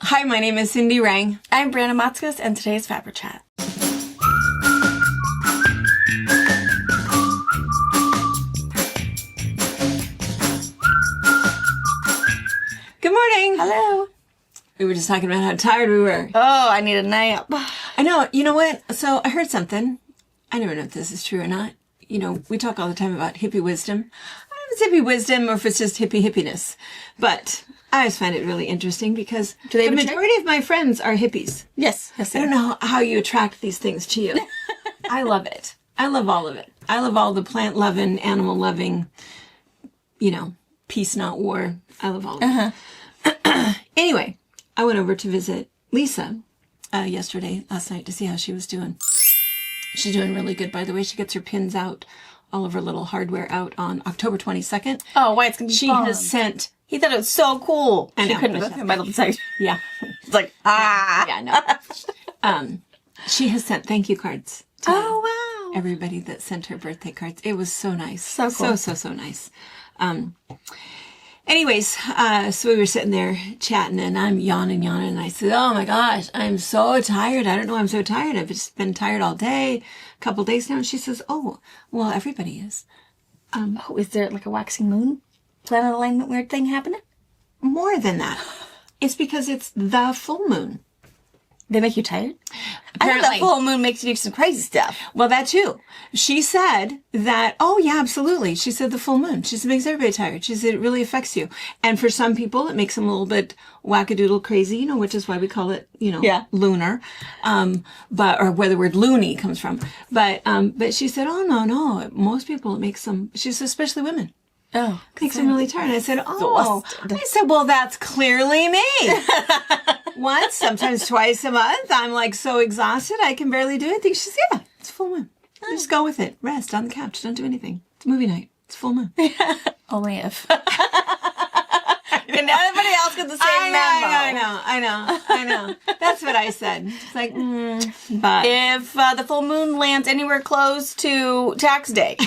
Hi, my name is Cindy Rang. I'm Brianna Matzkus, and today is FabriChat. Good morning. Hello. We were just talking about how tired we were. Oh, I need a nap. I know. You know what? So I heard something. I never know if this is true or not. You know, we talk all the time about hippie wisdom. I don't know if it's hippie wisdom or if it's just hippiness. But I always find it really interesting because the majority of my friends are hippies. Yes. I don't know how you attract these things to you. I love it. I love all of it. I love all the plant-loving, animal-loving, you know, peace, not war. I love all of it. Anyway, I went over to visit Lisa last night, to see how she was doing. She's doing really good, by the way. She gets her pins out, all of her little hardware out on October 22nd. Oh, why? It's going to be She fun. has sent... He thought it was so cool. I know, She couldn't but have metal detection. Yeah. It's like, ah. Yeah, no. She has sent thank you cards to Oh, wow. everybody that sent her birthday cards. It was so nice. So cool. So nice. Anyways, so we were sitting there chatting and I'm yawning. And I said, oh my gosh, I'm so tired. I don't know why I'm so tired. I've just been tired all day, a couple days now. And she says, oh, well, everybody is. Oh, is there like a waxing moon? Planet alignment weird thing happening? More than that. It's because it's the full moon. They make you tired? Apparently. I think the full moon makes you do some crazy stuff. Well, that too. She said that, oh yeah, absolutely. She said the full moon. She said it makes everybody tired. She said it really affects you. And for some people, it makes them a little bit wackadoodle crazy, you know, which is why we call it, you know, lunar. Or where the word loony comes from. But she said, oh no. Most people, it makes them, she said, especially women. Oh. Makes them really tired. I said, oh. I said, well, that's clearly me. Once, sometimes twice a month, I'm like so exhausted, I can barely do anything. She says, yeah, it's full moon. Just go with it. Rest on the couch. Don't do anything. It's movie night. It's full moon. Only if. And everybody else gets the same memo. I know. That's what I said. It's like, but. If the full moon lands anywhere close to tax day,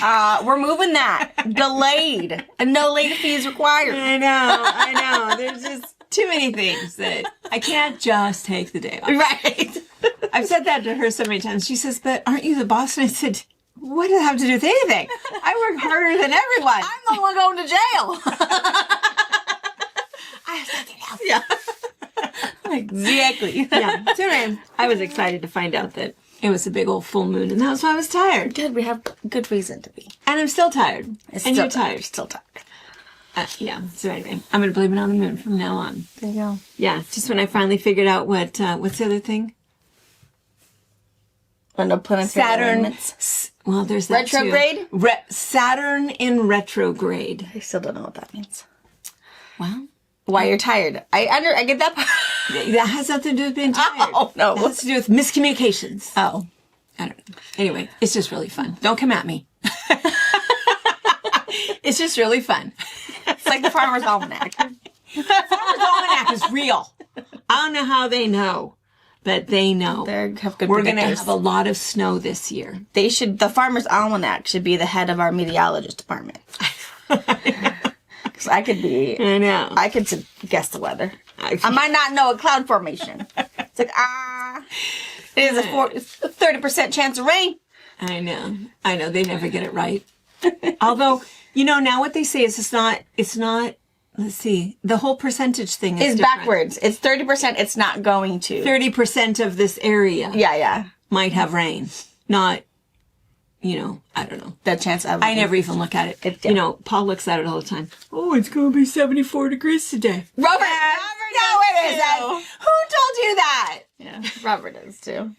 we're moving that. Delayed. And no late fees required. I know. There's just too many things that I can't just take the day off. Right. I've said that to her so many times. She says, but aren't you the boss? And I said, what does it have to do with anything? I work harder than everyone. I'm the one going to jail. I have something else. Yeah. Exactly. Yeah. So anyway, I was excited to find out that it was a big old full moon, and that's why I was tired. Good. We have good reason to be. And I'm still tired. You're tired. Still tired. Yeah. So anyway, I'm going to blame it on the moon from now on. There you go. Yeah. Just when I finally figured out what's the other thing? No planetary Saturn. alignments. Well, there's that retrograde. Too. Saturn in retrograde. I still don't know what that means. Well, why you're tired? I get that part. That has nothing to do with being tired. Oh no, that has to do with miscommunications. Oh, I don't know. Anyway, it's just really fun. Don't come at me. It's just really fun. It's like the Farmer's Almanac. Farmer's Almanac is real. I don't know how they know, but they know. They have good. We're going to have a lot of snow this year. They should. The Farmer's Almanac should be the head of our meteorologist department. Because I could be. I know. I could guess the weather. I might not know a cloud formation. It's like it is a 30% chance of rain. I know. They never get it right. Although, you know, now what they say is it's not, let's see, the whole percentage thing is different. Backwards. It's 30%. It's not going to. 30% of this area. Yeah. Might have rain. Not, you know, I don't know. The chance of. I never even look at it. You know, Paul looks at it all the time. Oh, it's going to be 74 degrees today. Robert no, it isn't. Who told you that? Yeah, Robert does too.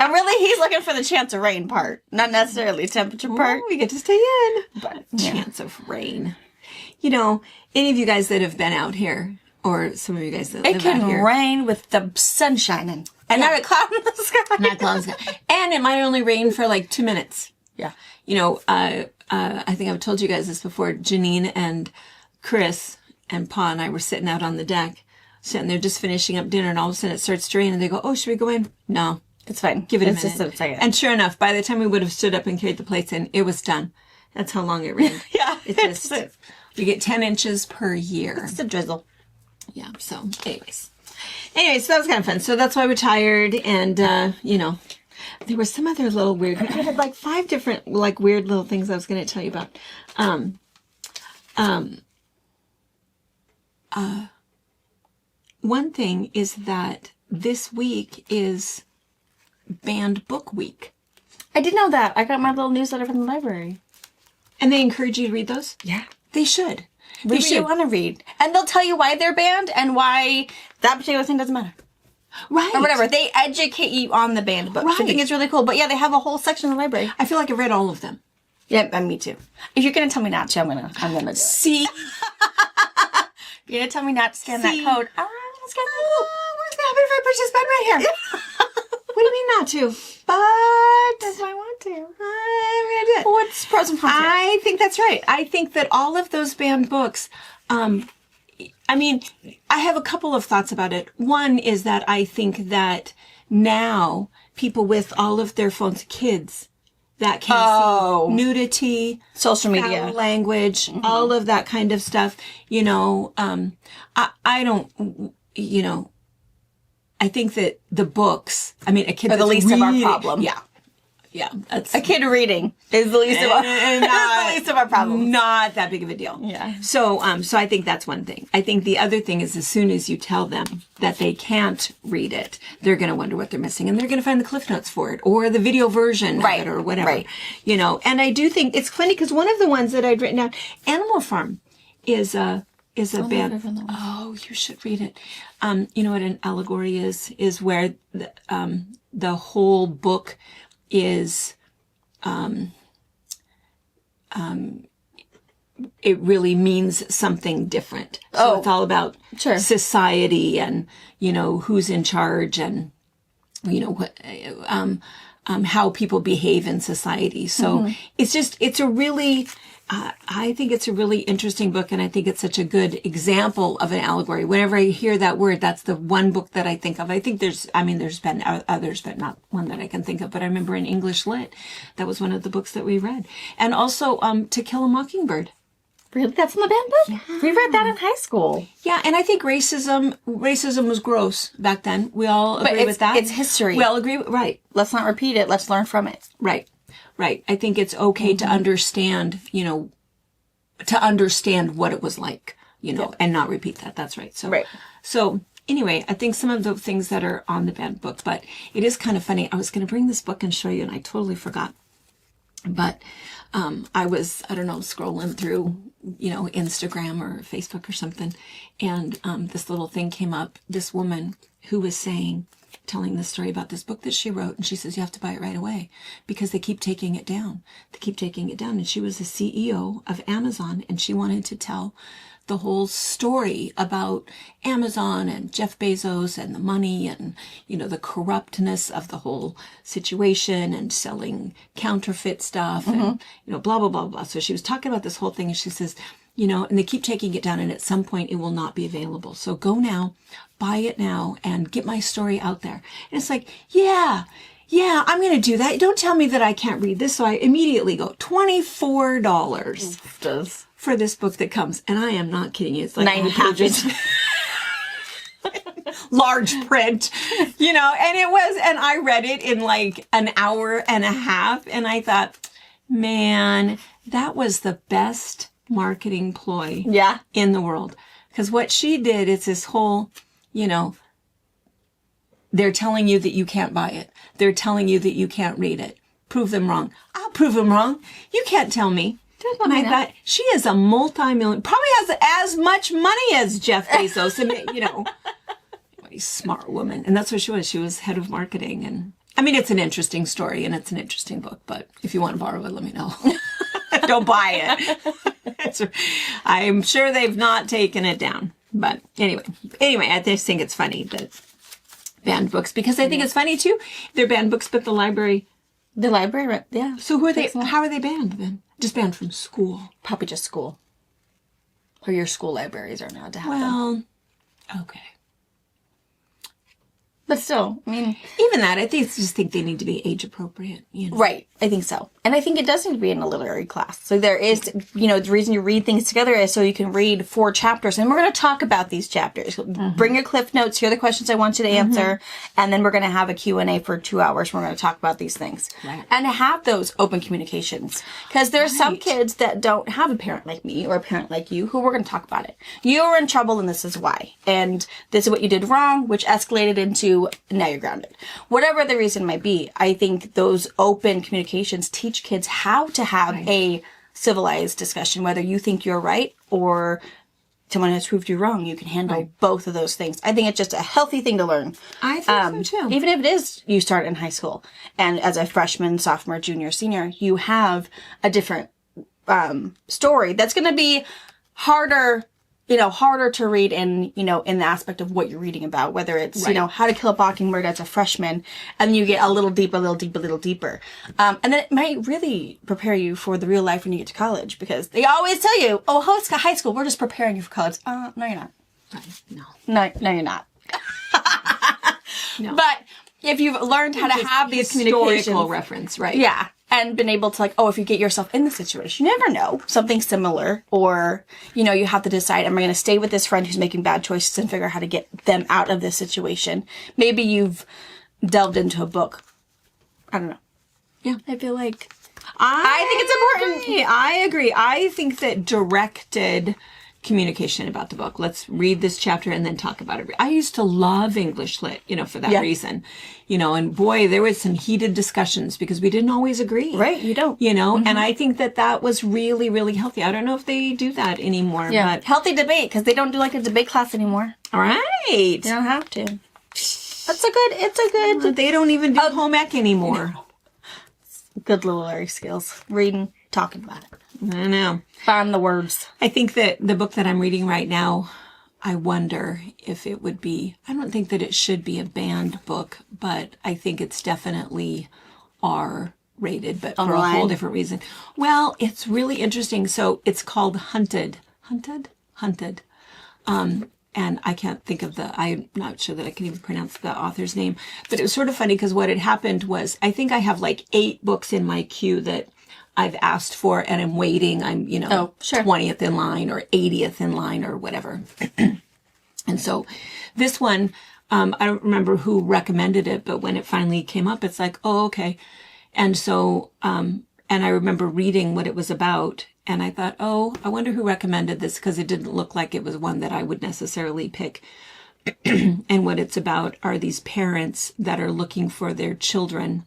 And really, he's looking for the chance of rain part, not necessarily temperature part. We get to stay in. But chance of rain. You know, any of you guys that have been out here, or some of you guys that live out here. It can rain with the sun shining. And not a cloud in the sky. Not a cloud in the sky. And it might only rain for like 2 minutes. Yeah. You know, I think I've told you guys this before. Janine and Chris and Pa and I were sitting out on the deck, sitting there just finishing up dinner, and all of a sudden it starts to rain, and they go, oh, should we go in? No. It's fine. Give it a minute. Just a second. And sure enough, by the time we would have stood up and carried the plates in, it was done. That's how long it rained. Yeah. It's just, you get 10 inches per year. It's a drizzle. Yeah. So anyways. Anyway, so that was kind of fun. So that's why we're tired. And, you know, there was some other little weird, I had like 5 different like weird little things I was going to tell you about. One thing is that this week is banned book week. I did know that. I got my little newsletter from the library. And they encourage you to read those? Yeah. They should. Read They what you should. want to read. And they'll tell you why they're banned and why that particular thing doesn't matter. Right. Or whatever. They educate you on the banned books. Right. I think it's really cool. But yeah, they have a whole section in the library. I feel like I've read all of them. Yeah, and me too. If you're gonna tell me not to, I'm gonna do it. See? If you're gonna tell me not to scan that code, I'm gonna scan that code. What's going to happen if I push this button right here? What do you mean not to? But That's why I want to. I'm going to do it. What's pros and cons? I think that's right. I think that all of those banned books, I mean, I have a couple of thoughts about it. One is that I think that now people with all of their phones, kids, that can see nudity, social media, foul language, all of that kind of stuff. You know, I don't, you know, I think that the books, I mean, a kid are the least of our problem. Yeah. Yeah. That's A kid reading is the least of our, the least of our problems. not that big of a deal. Yeah. So I think that's one thing. I think the other thing is as soon as you tell them that they can't read it, they're going to wonder what they're missing and they're going to find the Cliff Notes for it or the video version of it or whatever. Right. You know, and I do think it's funny because one of the ones that I'd written down, Animal Farm is a band. Oh, you should read it. You know what an allegory is where the whole book is, it really means something different. So it's all about society and, you know, who's in charge and, you know, what, how people behave in society. So it's a really, I think it's a really interesting book, and I think it's such a good example of an allegory. Whenever I hear that word, that's the one book that I think of. I think there's been others, but not one that I can think of. But I remember in English Lit, that was one of the books that we read. And also, To Kill a Mockingbird. Really? That's in the banned book? Yeah. We read that in high school. Yeah, and I think racism was gross back then. We all agree with that. It's history. We all agree, right. Let's not repeat it. Let's learn from it. Right. Right. I think it's okay to understand, you know, to understand what it was like, you know, and not repeat that. That's right. So anyway, I think some of the things that are on the banned book, but it is kind of funny. I was going to bring this book and show you, and I totally forgot. But I was, I don't know, scrolling through, you know, Instagram or Facebook or something, and this little thing came up, this woman who was telling the story about this book that she wrote, and she says, you have to buy it right away because they keep taking it down. They keep taking it down. And she was the CEO of Amazon, and she wanted to tell the whole story about Amazon and Jeff Bezos and the money and, you know, the corruptness of the whole situation and selling counterfeit stuff and, you know, blah, blah, blah, blah. So she was talking about this whole thing, and she says, you know, and they keep taking it down, and at some point it will not be available. So go now, buy it now, and get my story out there. And it's like, yeah, I'm going to do that. Don't tell me that I can't read this. So I immediately go, $24 for this book that comes. And I am not kidding you. It's like 90 pages. Large print, you know, and I read it in like an hour and a half. And I thought, man, that was the best marketing ploy in the world. Because what she did is this whole, you know, they're telling you that you can't buy it. They're telling you that you can't read it. Prove them wrong. I'll prove them wrong. You can't tell me. And I thought, she is a multi-million, probably has as much money as Jeff Bezos. And, you know, a smart woman. And that's what she was. She was head of marketing. And I mean, it's an interesting story and it's an interesting book. But if you want to borrow it, let me know. Don't buy it. I'm sure they've not taken it down. But anyway, I just think it's funny that banned books, because I think it's funny too. They're banned books, but the library, yeah. So who are they? How are they banned then? Just banned from school. Probably just school. Or your school libraries are not to have them. Well, okay. But still, I mean... Even that, I just think they need to be age appropriate. You know? Right. I think so. And I think it does need to be in a literary class. So there is, the reason you read things together is so you can read 4 chapters. And we're going to talk about these chapters. Bring your Cliff Notes. Here are the questions I want you to answer. And then we're going to have a Q&A for 2 hours. We're going to talk about these things. Right. And have those open communications. Because there's some kids that don't have a parent like me or a parent like you who we're going to talk about it. You were in trouble and this is why. And this is what you did wrong, which escalated into now you're grounded. Whatever the reason might be, I think those open communications teach kids how to have a civilized discussion, whether you think you're right or someone has proved you wrong. You can handle both of those things. I think it's just a healthy thing to learn. I think so too. Even if it is you start in high school and as a freshman, sophomore, junior, senior, you have a different story that's going to be harder to read in the aspect of what you're reading about, whether it's, How to Kill a Mockingbird as a freshman, and then you get a little deeper. And then it might really prepare you for the real life when you get to college, because they always tell you, oh, high school, we're just preparing you for college. No, you're not. Right. No, you're not. No. But if you've learned how to have these communications. Historical reference, right? Yeah. And been able to if you get yourself in the situation, you never know, something similar, or, you have to decide, am I going to stay with this friend who's making bad choices and figure out how to get them out of this situation? Maybe you've delved into a book. I don't know. Yeah. I feel like, I think it's important. I agree. I think that directed communication about the book. Let's read this chapter and then talk about it. I used to love English lit, for that reason, and boy, there was some heated discussions because we didn't always agree. Right. You don't. And I think that was really, really healthy. I don't know if they do that anymore. Yeah. But healthy debate, because they don't do a debate class anymore. All right. You don't have to. It's a good. They don't even do home ec anymore. Good literary skills. Reading, talking about it. I know. Find the words. I think that the book that I'm reading right now, I wonder if it would be, I don't think that it should be a banned book, but I think it's definitely R rated, but for a whole different reason. Well, it's really interesting. So it's called Hunted. And I can't think of I'm not sure that I can even pronounce the author's name, but it was sort of funny because what had happened was, I think I have 8 books in my queue that I've asked for and I'm waiting. I'm, 20th in line or 80th in line or whatever. And so this one, I don't remember who recommended it, but when it finally came up, it's like, oh, okay. And so, and I remember reading what it was about and I thought, oh, I wonder who recommended this, because it didn't look like it was one that I would necessarily pick. And what it's about are these parents that are looking for their children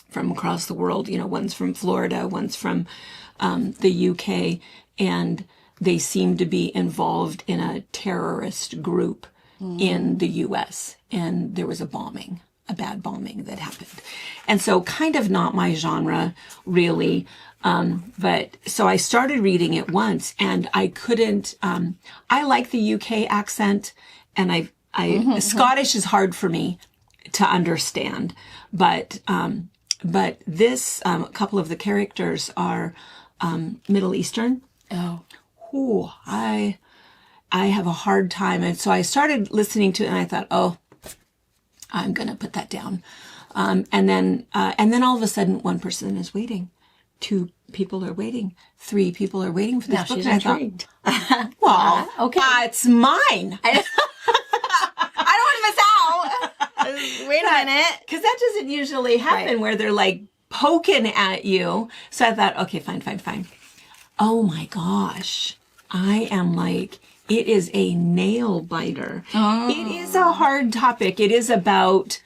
from across the world. One's from Florida, one's from the UK, and they seem to be involved in a terrorist group in the US. And there was a bad bombing that happened. And so kind of not my genre, really. But so I started reading it once and I couldn't, I like the UK accent, and Scottish is hard for me to understand, but this, a couple of the characters are, Middle Eastern. Oh. Ooh, I have a hard time. And so I started listening to it and I thought, oh, I'm going to put that down. And then all of a sudden one person is waiting. 2 people are waiting. 3 people are waiting for this book. She's and intrigued. I thought, well, okay. It's mine. I don't want to miss out. Wait a minute. Because that doesn't usually happen where they're poking at you. So I thought, okay, fine. Oh my gosh. I am it is a nail biter. Oh. It is a hard topic. It is about,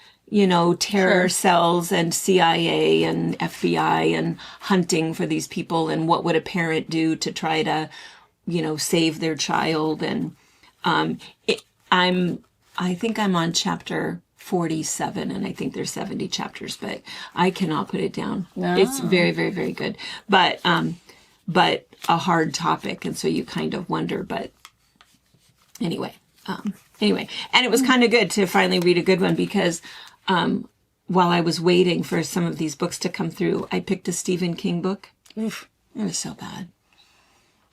terror cells and CIA and FBI and hunting for these people, and what would a parent do to try to, save their child. And I think I'm on chapter 47, and I think there's 70 chapters, but I cannot put it down. No. It's very, very, very good. But a hard topic, and so you kind of wonder, but anyway, and it was kind of good to finally read a good one, because while I was waiting for some of these books to come through, I picked a Stephen King book. Oof, it was so bad.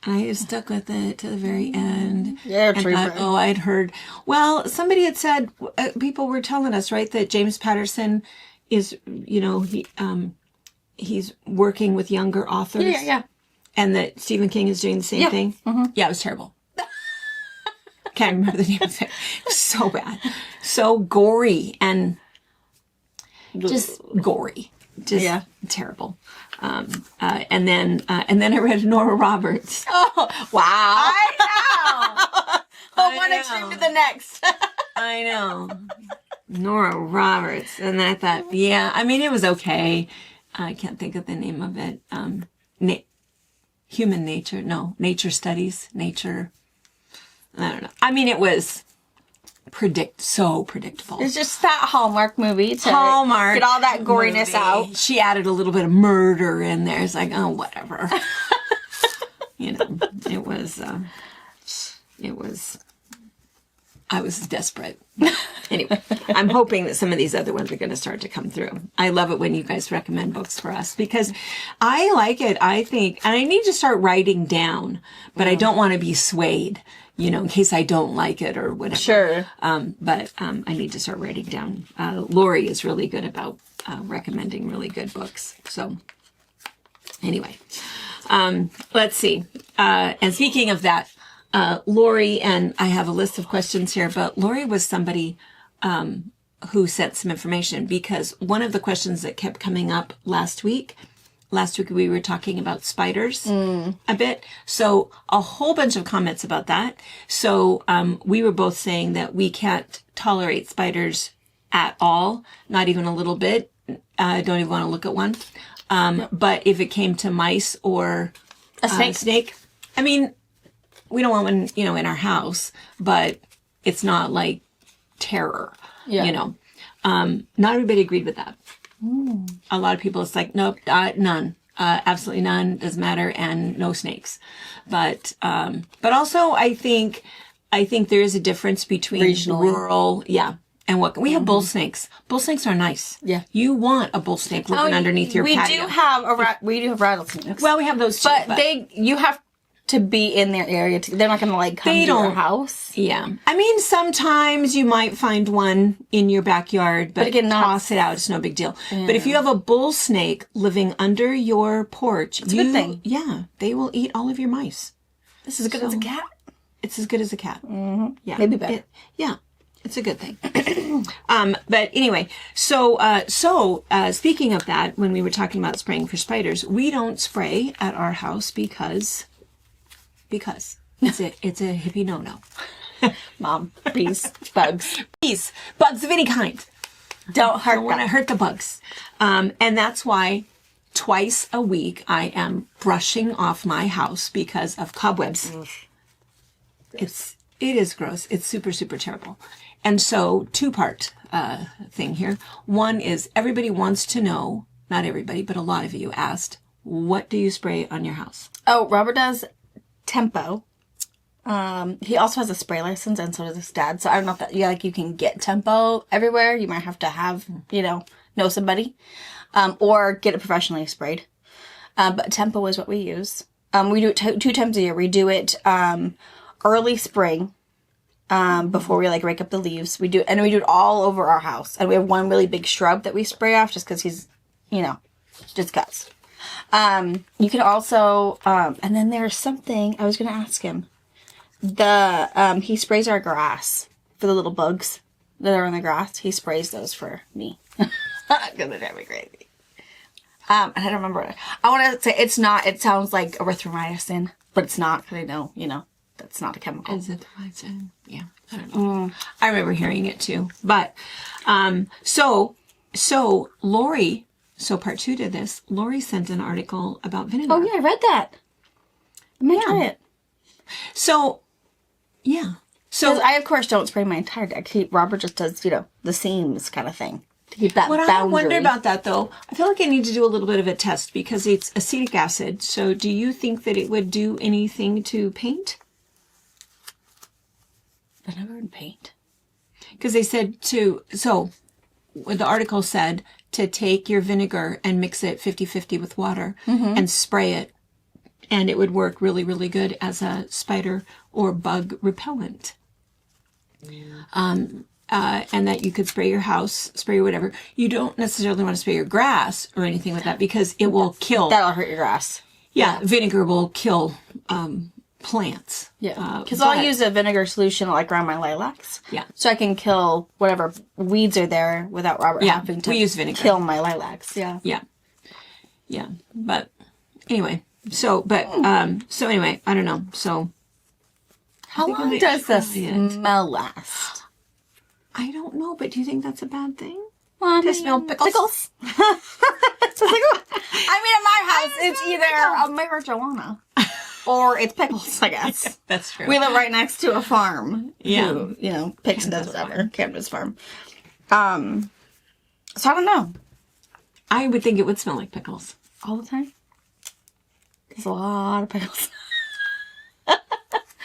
I stuck with it to the very end. Yeah, and thought, I'd heard. Well, somebody had said, people were telling us, right, that James Patterson is, he's working with younger authors. Yeah. And that Stephen King is doing the same thing. Mm-hmm. Yeah, it was terrible. Can't remember the name of it. It was so bad. So gory and just gory. Just terrible. And then I read Nora Roberts. Oh, wow. I know. From one extreme to the next. I know. Nora Roberts. And then I thought, it was okay. I can't think of the name of it. Human Nature. No, Nature Studies. Nature. I don't know. It was so predictable. It's just that Hallmark movie to get all that goriness out. She added a little bit of murder in there. It's like, oh, whatever. It was, I was desperate. Anyway, I'm hoping that some of these other ones are going to start to come through. I love it when you guys recommend books for us because I like it, I think, and I need to start writing down, but I don't want to be swayed. In case I don't like it or whatever. Sure. But I need to start writing down. Lori is really good about recommending really good books. So anyway, let's see. And speaking of that, Lori, and I have a list of questions here, but Lori was somebody who sent some information because one of the questions that kept coming up last week we were talking about spiders a bit. So a whole bunch of comments about that. So we were both saying that we can't tolerate spiders at all, not even a little bit. I don't even want to look at one. But if it came to mice or a snake, we don't want one, in our house, but it's not like terror, Not everybody agreed with that. A lot of people, it's like, nope, none, absolutely none, doesn't matter, and no snakes. But also I think there is a difference between rural, and what we have bull snakes. Bull snakes are nice. Yeah, you want a bull snake living underneath your patio. We do have rattlesnakes. Well, we have those too, but you have to be in their area. They're not going to come to your house. Yeah. Sometimes you might find one in your backyard, but again, toss it out. It's no big deal. Yeah. But if you have a bull snake living under your porch, it's a good thing. Yeah. They will eat all of your mice. This is as good as a cat. It's as good as a cat. Mm-hmm. Yeah. Maybe better. It's a good thing. But anyway, so speaking of that, when we were talking about spraying for spiders, we don't spray at our house because it's a hippie no-no. Mom, bees, bugs. Bees, bugs of any kind. Don't want to hurt the bugs. And that's why twice a week I am brushing off my house because of cobwebs. It is gross. It's super, super terrible. And so two-part thing here. One is everybody wants to know, not everybody, but a lot of you asked, what do you spray on your house? Oh, Robert does Tempo. He also has a spray license, and so does his dad. So I don't know if that you can get Tempo everywhere. You might have to have know somebody, or get it professionally sprayed. But Tempo is what we use. We do it two times a year. We do it early spring, before we rake up the leaves. We do it all over our house, and we have one really big shrub that we spray off just because he's just guts. You can also, and then there's something I was going to ask him. He sprays our grass for the little bugs that are on the grass. He sprays those for me. Gonna drive me crazy. And I don't remember. I want to say it's not, it sounds like erythromycin, but it's not, because I know, that's not a chemical. Azithromycin. Yeah. I don't know. I remember hearing it too. But, so Lori, part 2 to this, Lori sent an article about vinegar. Oh, yeah, I read that. I might try it. So, yeah. So I, of course, don't spray my entire deck. Robert just does, the seams kind of thing to keep that boundary. I wonder about that, though, I feel like I need to do a little bit of a test because it's acetic acid. So do you think that it would do anything to paint? I've never heard paint. Because they said the article said to take your vinegar and mix it 50-50 with water and spray it And it would work really, really good as a spider or bug repellent. And that you could spray your house, spray your whatever. You don't necessarily want to spray your grass or anything like that because it will kill. That'll hurt your grass. Yeah, vinegar will kill plants. Yeah, because I'll use a vinegar solution like around my lilacs. Yeah. So I can kill whatever weeds are there without Robert having to we use vinegar. kill my lilacs. Yeah. Yeah. Yeah. But anyway, so anyway, I don't know. So How long does the smell last? I don't know, but do you think that's a bad thing? Well, To smell pickles? I mean, in my house, it's either marijuana or it's pickles, I guess. That's true. We live right next to a farm. Yeah. Who, picks and does whatever. Camden's farm. So I don't know. I would think it would smell like pickles. All the time? There's a lot of pickles.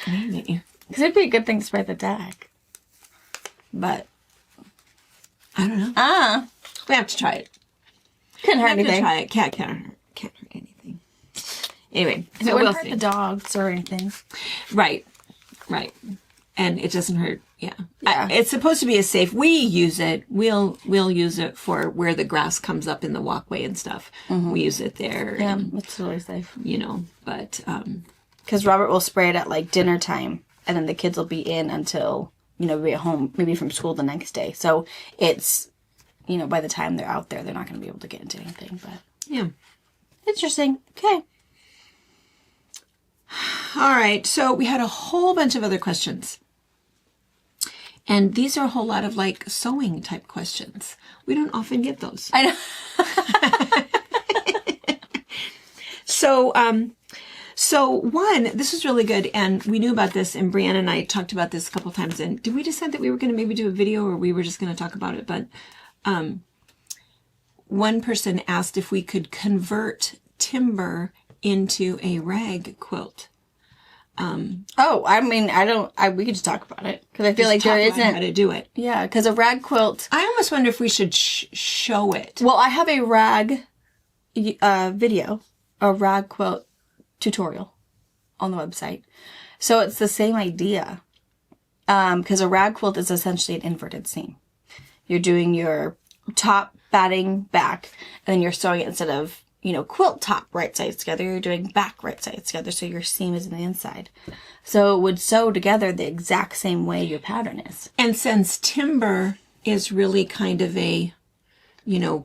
Maybe. Because it'd be a good thing to spray the deck. But I don't know. We have to try it. Couldn't hurt anything. Try it. Can't hurt anything. Anyway, It wouldn't hurt the dogs or anything. Right. And it doesn't hurt. Yeah. Yeah. It's supposed to be a safe. We use it. We'll use it for where the grass comes up in the walkway and stuff. We use it there. Yeah, and, it's totally safe. But Because Robert will spray it at like dinner time, and then the kids will be in until be at home, maybe from school the next day. So it's by the time they're out there, they're not going to be able to get into anything. But yeah. interesting. Okay. All right. So we had a whole bunch of other questions. And these are a whole lot of like sewing type questions. We don't often get those. I know. So one, this was really good, and we knew about this, and Brianna and I talked about this a couple times, and did we decide that we were going to maybe do a video, or we were just going to talk about it? But one person asked if we could convert timber into a rag quilt. I mean, we could just talk about it, because I feel like there isn't how to do it. Yeah, because a rag quilt. I almost wonder if we should show it. Well, I have a rag video, a rag quilt tutorial on the website. So it's the same idea. Because a rag quilt is essentially an inverted seam. You're doing your top batting back, and then you're sewing it instead of, quilt top right sides together, you're doing back right sides together, so your seam is in the inside. So it would sew together the exact same way your pattern is. And since timber is really kind of a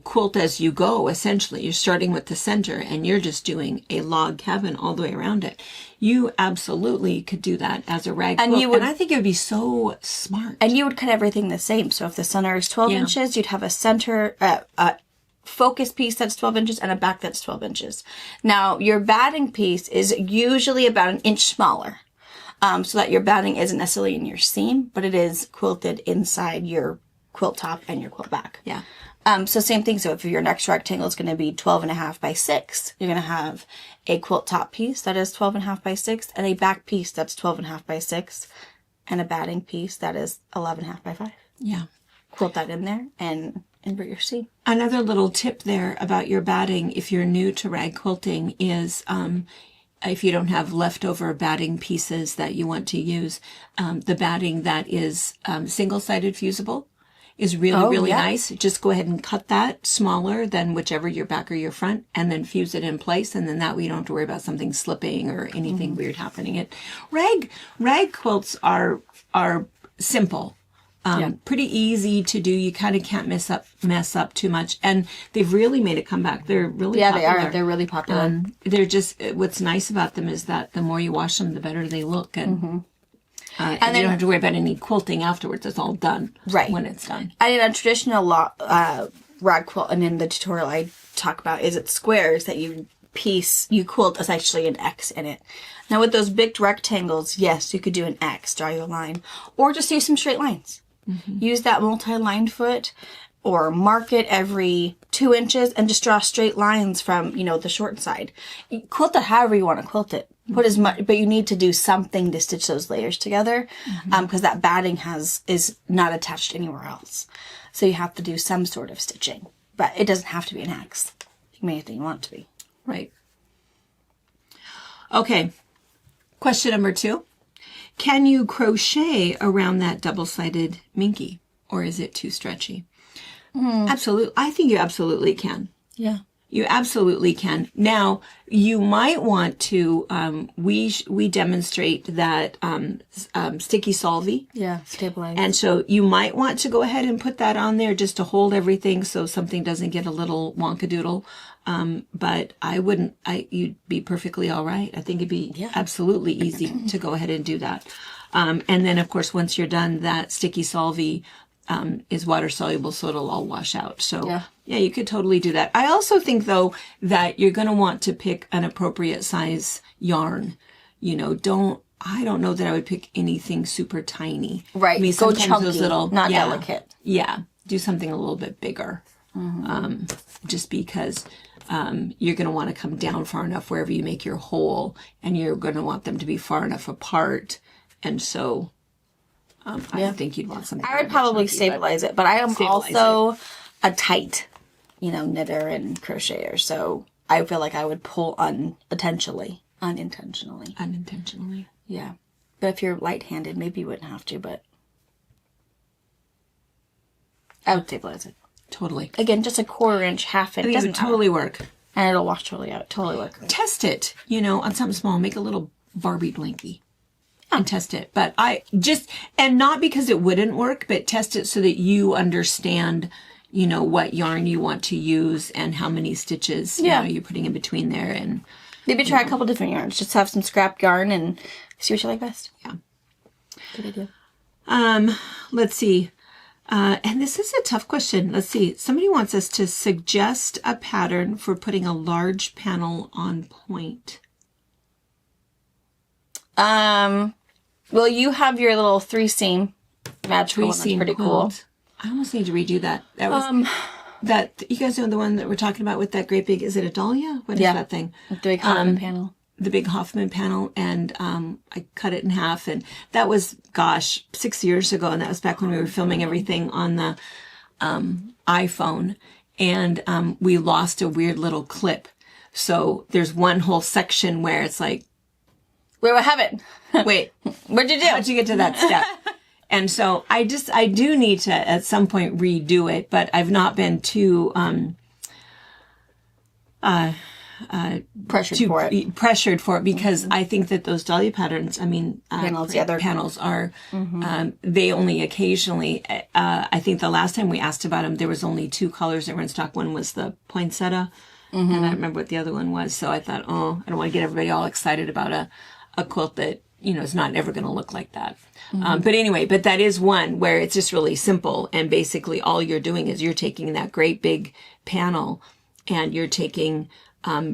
quilt as you go, essentially. You're starting with the center and you're just doing a log cabin all the way around it. You absolutely could do that as a rag quilt. And I think it would be so smart. And you would cut everything the same. So if the center is 12 inches, you'd have a center, focus piece that's 12 inches and a back that's 12 inches. Now, your batting piece is usually about an inch smaller. So that your batting isn't necessarily in your seam, but it is quilted inside your quilt top and your quilt back. Yeah. So same thing. So if your next rectangle is going to be 12.5 by 6, you're going to have a quilt top piece that is 12.5 by 6 and a back piece that's 12.5 by 6 and a batting piece that is 11.5 by 5. Yeah. Quilt that in there and invert your seam. Another little tip there about your batting, if you're new to rag quilting, is if you don't have leftover batting pieces that you want to use, the batting that is single-sided fusible is really nice. Just go ahead and cut that smaller than whichever your back or your front, and then fuse it in place, and then that way you don't have to worry about something slipping or anything weird happening. Rag quilts are simple. Pretty easy to do. You kind of can't mess up too much, and they've really made a comeback. They're really popular. They are. They're really popular. They're just, what's nice about them is that the more you wash them, the better they look, and and then, you don't have to worry about any quilting afterwards. It's all done when it's done. And in a traditional rag quilt, and in the tutorial I talk about, is it squares that you quilt essentially an X in it. Now with those big rectangles, yes, you could do an X, draw your line, or just use some straight lines. Use that multi-lined foot, or mark it every 2 inches and just draw straight lines from, the short side. Quilt it however you want to quilt it. Put as much, but you need to do something to stitch those layers together, because that batting is not attached anywhere else. So you have to do some sort of stitching, but it doesn't have to be an X. You can make anything you want it to be. Right. Okay. Question number 2. Can you crochet around that double-sided minky, or is it too stretchy? Absolutely. I think you absolutely can. Yeah. You absolutely can. Now, you might want to, we demonstrate that sticky solvy. Yeah, stabilize. And so you might want to go ahead and put that on there just to hold everything so something doesn't get a little wonkadoodle. But you'd be perfectly all right. I think it'd be absolutely easy to go ahead and do that. And then, of course, once you're done, that sticky solvy is water soluble, so it'll all wash out. So yeah, you could totally do that. I also think, though, that you're going to want to pick an appropriate size yarn. You know, I don't know that I would pick anything super tiny. Right. I mean, Go sometimes chunky, those little, not delicate. Yeah. Do something a little bit bigger. Just because you're going to want to come down far enough wherever you make your hole, and you're going to want them to be far enough apart. And so I think you'd want something. I would probably chunky, stabilize it, but I am also a tight, knitter and crocheter. So I feel like I would pull unintentionally. Yeah. But if you're light-handed, maybe you wouldn't have to, but I would stabilize it. Totally. Again, just a 1/4 inch, half inch. I think it would totally work. And it'll wash totally out. Totally work. Test it, on something small. Make a little Barbie blankie. And test it. But and not because it wouldn't work, but test it so that you understand, what yarn you want to use and how many stitches you're putting in between there. And maybe try a couple different yarns. Just have some scrap yarn and see what you like best. Yeah. Good idea. Let's see. And this is a tough question. Let's see. Somebody wants us to suggest a pattern for putting a large panel on point. Well, you have your little 3-seam magical one. That's pretty cool. I almost need to redo that. That was that. You guys know the one that we're talking about with that great big. Is it a dahlia? What is that thing? The big Hoffman panel. The big Hoffman panel, and I cut it in half, and that was 6 years ago, and that was back when we were filming everything on the iPhone, and we lost a weird little clip. So there's one whole section where it's like, wait, what happened? Wait, what'd you do? How'd you get to that step? And so I do need to at some point redo it, but I've not been too pressured for it because I think that those dahlia patterns, panels are, they only occasionally, I think the last time we asked about them, there was only 2 colors that were in stock. One was the poinsettia, and I don't remember what the other one was. So I thought, I don't want to get everybody all excited about a quilt that, is not ever going to look like that. But anyway, that is one where it's just really simple. And basically all you're doing is you're taking that great big panel and you're taking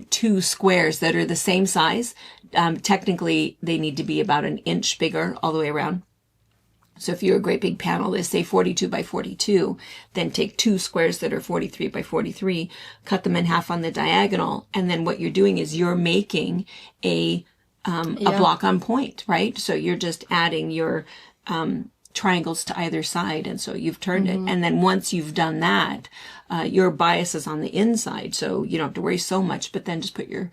2 squares that are the same size. Technically, they need to be about 1 inch bigger all the way around. So if you're a great big panel that's, say, 42 by 42, then take 2 squares that are 43 by 43, cut them in half on the diagonal, and then what you're doing is you're making a block on point, right? So you're just adding your triangles to either side, and so you've turned it. And then once you've done that, your bias is on the inside, so you don't have to worry so much, but then just put your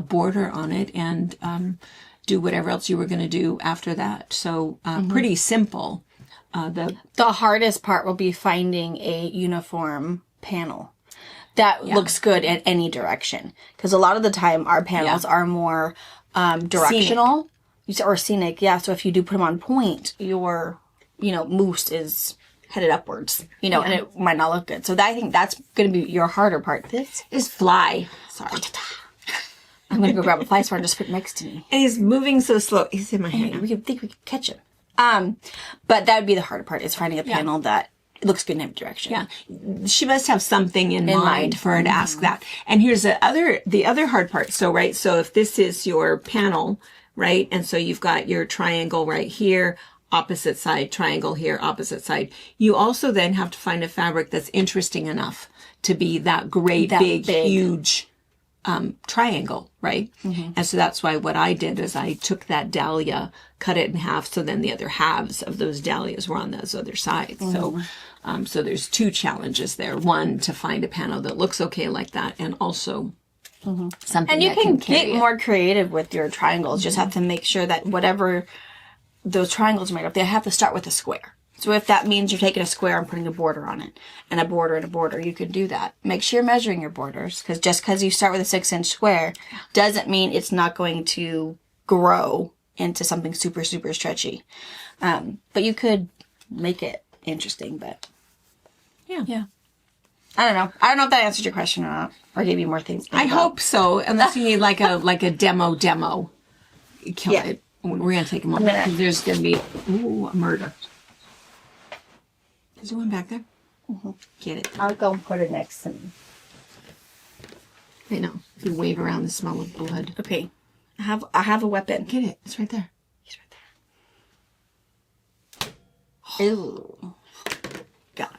border on it and do whatever else you were going to do after that. So pretty simple. The hardest part will be finding a uniform panel that looks good in any direction, because a lot of the time our panels are more directional or scenic. Yeah. So if you do put them on point, your, moose is headed upwards, and it might not look good. So I think that's going to be your harder part. This is fly. Sorry. I'm going to go grab a fly swatter and just put it next to me. And he's moving so slow. He's in my hand. We could catch him. But that would be the harder part, is finding a panel that looks good in every direction. Yeah. She must have something in mind for her to ask that. And here's the other hard part. So, right. So if this is your panel, right. And so you've got your triangle right here, opposite side, triangle here, opposite side. You also then have to find a fabric that's interesting enough to be that great, big, huge, triangle, right? And so that's why what I did is I took that dahlia, cut it in half, so then the other halves of those dahlias were on those other sides. So there's 2 challenges there. One, to find a panel that looks okay like that, and also something And you that can carry get it. more creative with your triangles. Just have to make sure that whatever those triangles are made of, they have to start with a square. So if that means you're taking a square and putting a border on it, and a border and a border, you can do that. Make sure you're measuring your borders, because just because you start with a 6-inch square doesn't mean it's not going to grow into something super, super stretchy. But you could make it interesting, but yeah. I don't know. I don't know if that answered your question or not, or gave you more things to think I about. hope so, unless you need like a demo. Kill Yeah. it. We're going to take a moment because there's going to be a murder. Is there one back there? Get it. I'll go and put it next to me. I know. If you wave around the smell of blood. Okay. I have a weapon. Get it. It's right there. He's right there. Ew. God.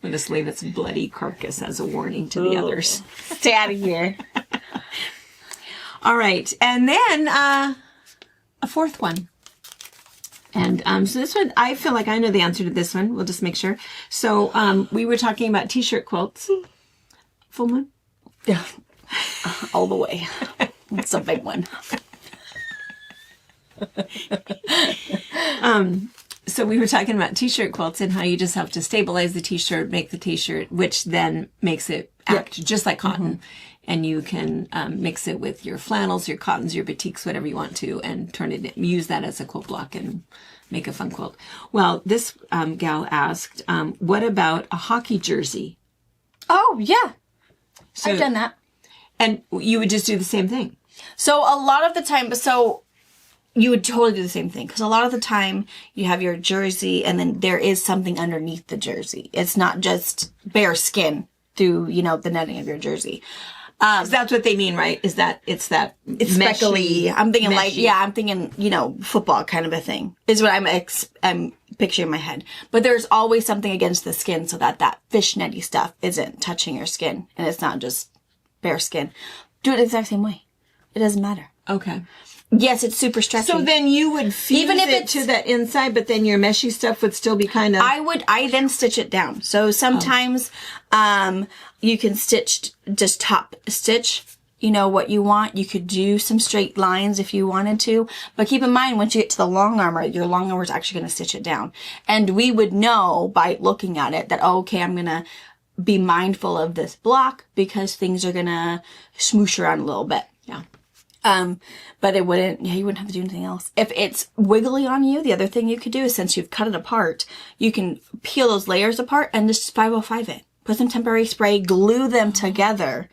We'll just leave its bloody carcass as a warning to the others. Stay out of here. All right. And then a fourth one. And so this one, I feel like I know the answer to this one. We'll just make sure. So we were talking about t-shirt quilts. Full moon? Yeah. All the way. It's a big one. So we were talking about t-shirt quilts and how you just have to stabilize the t-shirt, make the t-shirt, which then makes it act just like cotton. And you can mix it with your flannels, your cottons, your batiks, whatever you want to, and use that as a quilt block and make a fun quilt. Well, this gal asked, what about a hockey jersey? Oh, yeah. So, I've done that. And you would just do the same thing. So a lot of the time, you would totally do the same thing. Because a lot of the time you have your jersey and then there is something underneath the jersey. It's not just bare skin through, the netting of your jersey. That's what they mean, right? Is that it's Speckly. I'm thinking meshy. I'm thinking, football kind of a thing is what I'm picturing in my head. But there's always something against the skin so that fishnetty stuff isn't touching your skin and it's not just bare skin. Do it the exact same way. It doesn't matter. Okay. Yes, it's super stretchy. So then you would fuse Even if it it's to the inside, but then your meshy stuff would still be kind of... I then stitch it down. So sometimes, you can stitch, just top stitch, what you want. You could do some straight lines if you wanted to. But keep in mind, once you get to the long armor, your long armor is actually going to stitch it down. And we would know by looking at it that, okay, I'm going to be mindful of this block because things are going to smoosh around a little bit. Yeah. But you wouldn't have to do anything else. If it's wiggly on you, the other thing you could do is since you've cut it apart, you can peel those layers apart and just 505 it. Put some temporary spray, glue them together.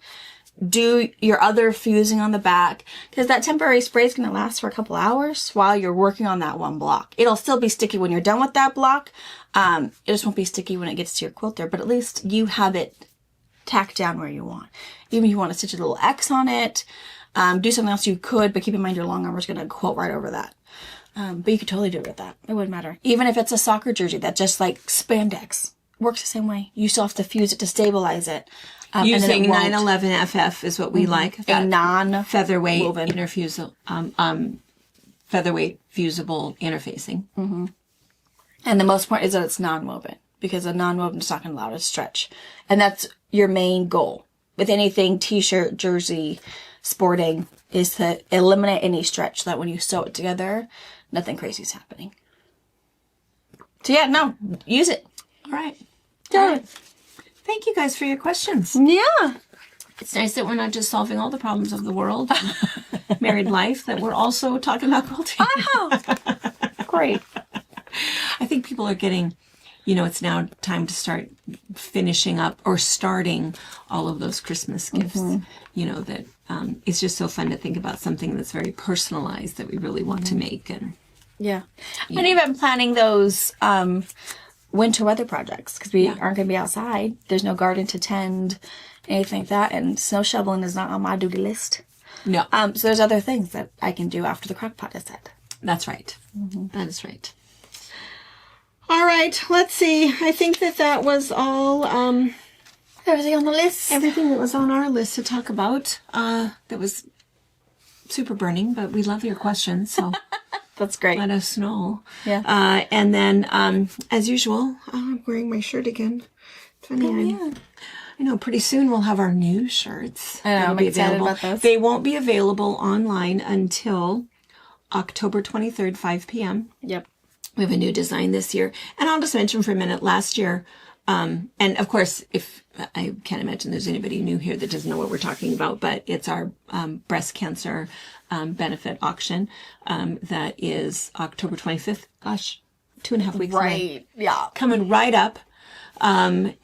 Do your other fusing on the back. Because that temporary spray is going to last for a couple hours while you're working on that one block. It'll still be sticky when you're done with that block. It just won't be sticky when it gets to your quilter. But at least you have it tacked down where you want. Even if you want to stitch a little X on it. Do something else you could, but keep in mind your long armor is going to quilt right over that. But you could totally do it with that. It wouldn't matter. Even if it's a soccer jersey that's just like spandex. Works the same way. You still have to fuse it to stabilize it. Using 911 FF is what we like. A non-featherweight woven. featherweight fusible interfacing. Mm-hmm. And the most part is that it's non-woven. Because a non-woven is not going to allow it to stretch. And that's your main goal. With anything, t-shirt, jersey, sporting, is to eliminate any stretch so that when you sew it together, nothing crazy is happening. So yeah, no, use it. All right. Do it. Thank you guys for your questions. Yeah. It's nice that we're not just solving all the problems of the world, and married life, that we're also talking about quilting. Oh, great. I think people are getting, it's now time to start finishing up or starting all of those Christmas gifts. That it's just so fun to think about something that's very personalized that we really want to make. And yeah. And even planning those winter weather projects because we aren't going to be outside. There's no garden to tend, anything like that. And snow shoveling is not on my duty list. No. So there's other things that I can do after the crock pot is set. That's right. That is right. All right. Let's see. I think that was all... everything on the list. Everything that was on our list to talk about. That was super burning, but we love your questions, so that's great. Let us know. Yeah. And then, as usual, I'm wearing my shirt again. I know, pretty soon we'll have our new shirts. I know, that'll I'm be excited available. about those. They won't be available online until October 23rd, 5 p.m. Yep. We have a new design this year. And I'll just mention for a minute, last year, and of course, if I can't imagine there's anybody new here that doesn't know what we're talking about, but it's our breast cancer benefit auction that is October 25th. Gosh, 2.5 weeks away. Right. Yeah. Coming right up. And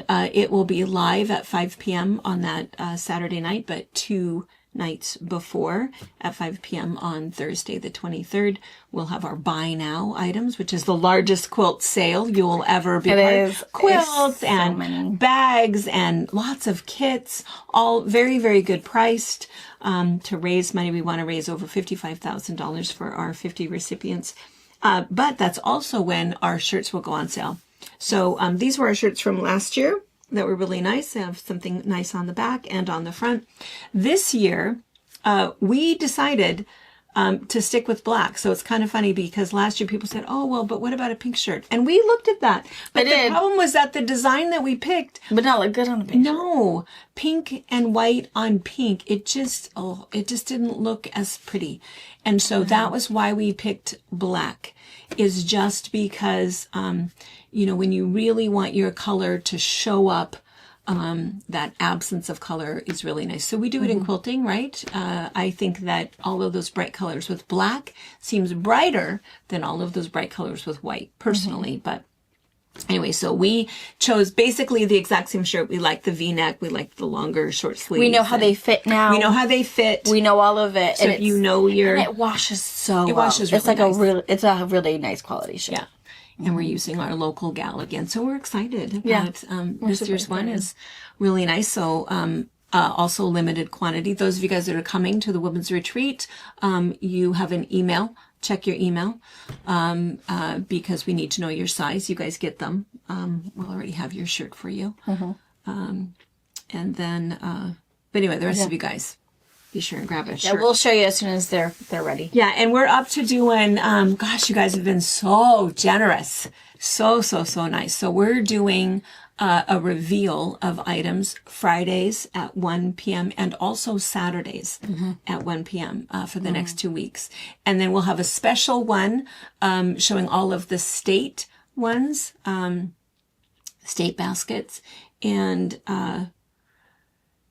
it will be live at 5 p.m. on that Saturday night, but 2 nights before at 5 p.m. on Thursday, the 23rd, we'll have our buy now items, which is the largest quilt sale you will ever be part of. Quilts and bags and lots of kits, all very, very good priced, to raise money. We want to raise over $55,000 for our 50 recipients. But that's also when our shirts will go on sale. So, these were our shirts from last year that were really nice. They have something nice on the back and on the front. This year, we decided to stick with black. So it's kind of funny because last year people said, oh, well, but what about a pink shirt? And we looked at that. But the problem was that the design that we picked would not look good on a pink shirt. No, pink and white on pink. It just didn't look as pretty. And so that was why we picked black, is just because, when you really want your color to show up, that absence of color is really nice. So we do it in quilting, right? I think that all of those bright colors with black seems brighter than all of those bright colors with white, personally. But anyway, so we chose basically the exact same shirt. We like the V-neck. We like the longer short sleeves. We know how they fit now. We know how they fit. We know all of it. So if you know your... And it washes so well. It washes really It's like nice. it's a really nice quality shirt. Yeah. And we're using our local gal again. So we're excited about this year's one is really nice. So also limited quantity. Those of you guys that are coming to the Women's Retreat, you have an email. Check your email because we need to know your size. You guys get them. We'll already have your shirt for you. And then, but anyway, the rest of you guys, be sure and grab a shirt. Yeah, we'll show you as soon as they're ready. Yeah, and we're up to doing, gosh, you guys have been so generous. So nice. So we're doing a reveal of items Fridays at 1 p.m. and also Saturdays at 1 p.m. For the next 2 weeks. And then we'll have a special one showing all of the state ones, state baskets,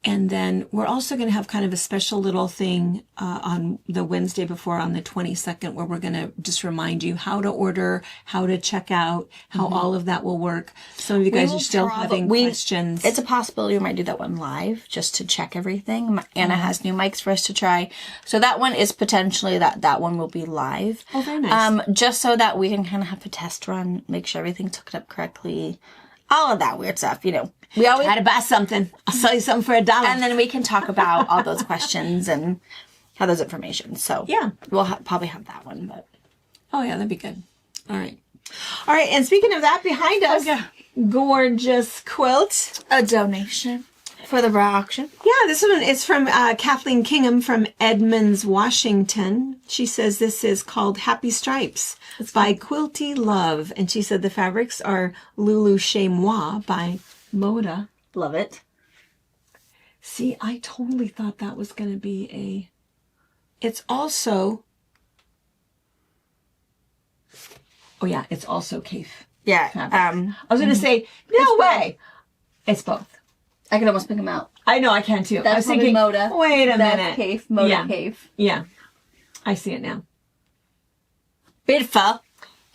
and then we're also going to have kind of a special little thing on the Wednesday before, on the 22nd, where we're going to just remind you how to order, how to check out, how all of that will work. Some of you guys are still having questions. It's a possibility we might do that one live just to check everything. Anna has new mics for us to try. So that one is potentially that one will be live. Oh, very nice. Just so that we can kind of have a test run, make sure everything's hooked up correctly. All of that weird stuff, We always try to buy something. I'll sell you something for $1. And then we can talk about all those questions and have those information. So yeah, we'll probably have that one. But oh yeah, that'd be good. All right. And speaking of that, behind us, gorgeous quilt, a donation for the bra auction. Yeah, this one is from Kathleen Kingham from Edmonds, Washington. She says this is called Happy Stripes by Quilty Love. And she said the fabrics are Lulu Chez Moi by Moda. Love it. See, I totally thought that was going to be it's also... Oh, yeah, it's also Kaif. Yeah. I was going to say, no way. It's both. I can almost pick them out. I know, I can too. That's I was thinking, Moda. Wait a minute. That's Kaif. Moda Kaif. Yeah. I see it now. Beautiful.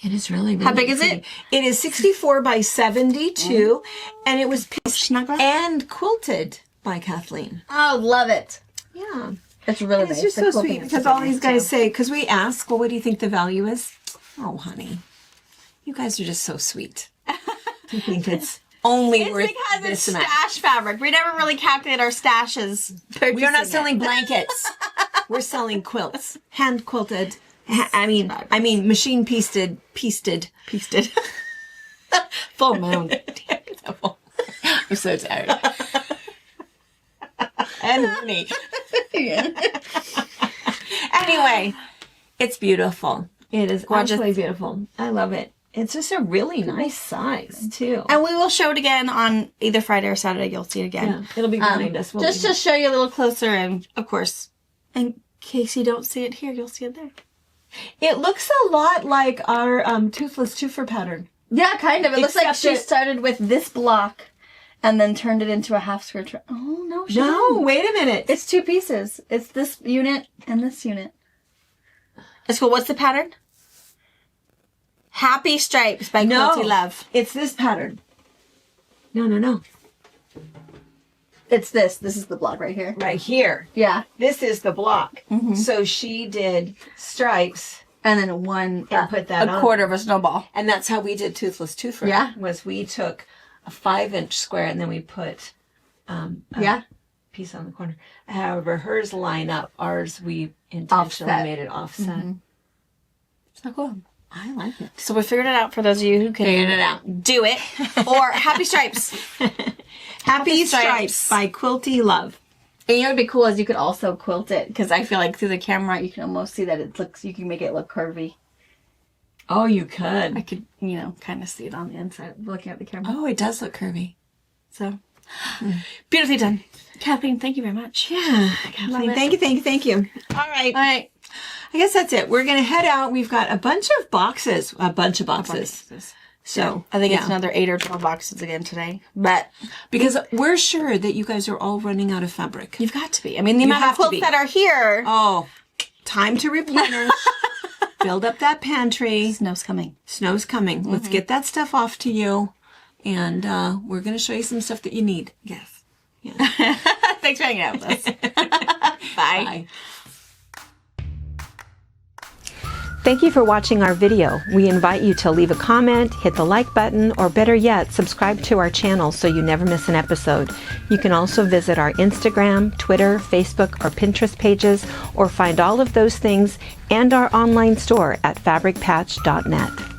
It is really, really How big is pretty. it? It is 64 by 72, and it was pieced and quilted by Kathleen. Oh, love it. Yeah. It's really And nice. it's just so sweet because all these guys say, because we ask, well, what do you think the value is? Oh, honey. You guys are just so sweet. You think it's only worth because this it's amount. stash fabric. We never really calculate our stashes. We are not selling blankets. We're selling quilts. Hand quilted. I mean, machine pieced. Full moon. I'm so tired. And moony. Anyway, it's beautiful. It is absolutely beautiful. I love it. It's just a really nice size, too. And we will show it again on either Friday or Saturday. You'll see it again. Yeah, it'll be behind us. Just to show you a little closer, and of course, in case you don't see it here, you'll see it there. It looks a lot like our Toothless Twofer pattern. Yeah, kind of. It looks like Except she that- started with this block and then turned it into a half square. Oh, no, she No, didn't. wait a minute. It's 2 pieces. It's this unit and this unit. It's cool. What's the pattern? Happy Stripes by Quilty Love. It's this pattern. No. It's this. This is the block right here. Right here. Yeah. This is the block. So she did stripes And then one, and put that a on. quarter of a snowball. And that's how we did Toothless Twofer. Yeah. Was we took a 5-inch square and then we put a piece on the corner. However, hers line up. Ours, we intentionally Offset. made it offset. So cool. I like it. So we figured it out for those of you who can Figured it out. do it. Or Happy Stripes. Happy Stripes. Stripes by Quilty Love. And you know what would be cool is you could also quilt it, because I feel like through the camera you can almost see that it looks, you can make it look curvy. Oh, you could. I could, kind of see it on the inside looking at the camera. Oh, it does look curvy. So, beautifully done. Kathleen, thank you very much. Yeah. Kathleen, thank you. All right. All right. I guess that's it. We're going to head out. We've got a bunch of boxes. So I think it's another 8 or 12 boxes again today. But because we're sure that you guys are all running out of fabric. you've got to be. I mean, the amount of have to quilts be. that are here. Oh, time to replenish. Build up that pantry. Snow's coming. Snow's coming. Let's get that stuff off to you. And we're going to show you some stuff that you need. Yes. Yeah. Thanks for hanging out with us. Bye. Bye. Thank you for watching our video. We invite you to leave a comment, hit the like button, or better yet, subscribe to our channel so you never miss an episode. You can also visit our Instagram, Twitter, Facebook, or Pinterest pages, or find all of those things and our online store at fabricpatch.net.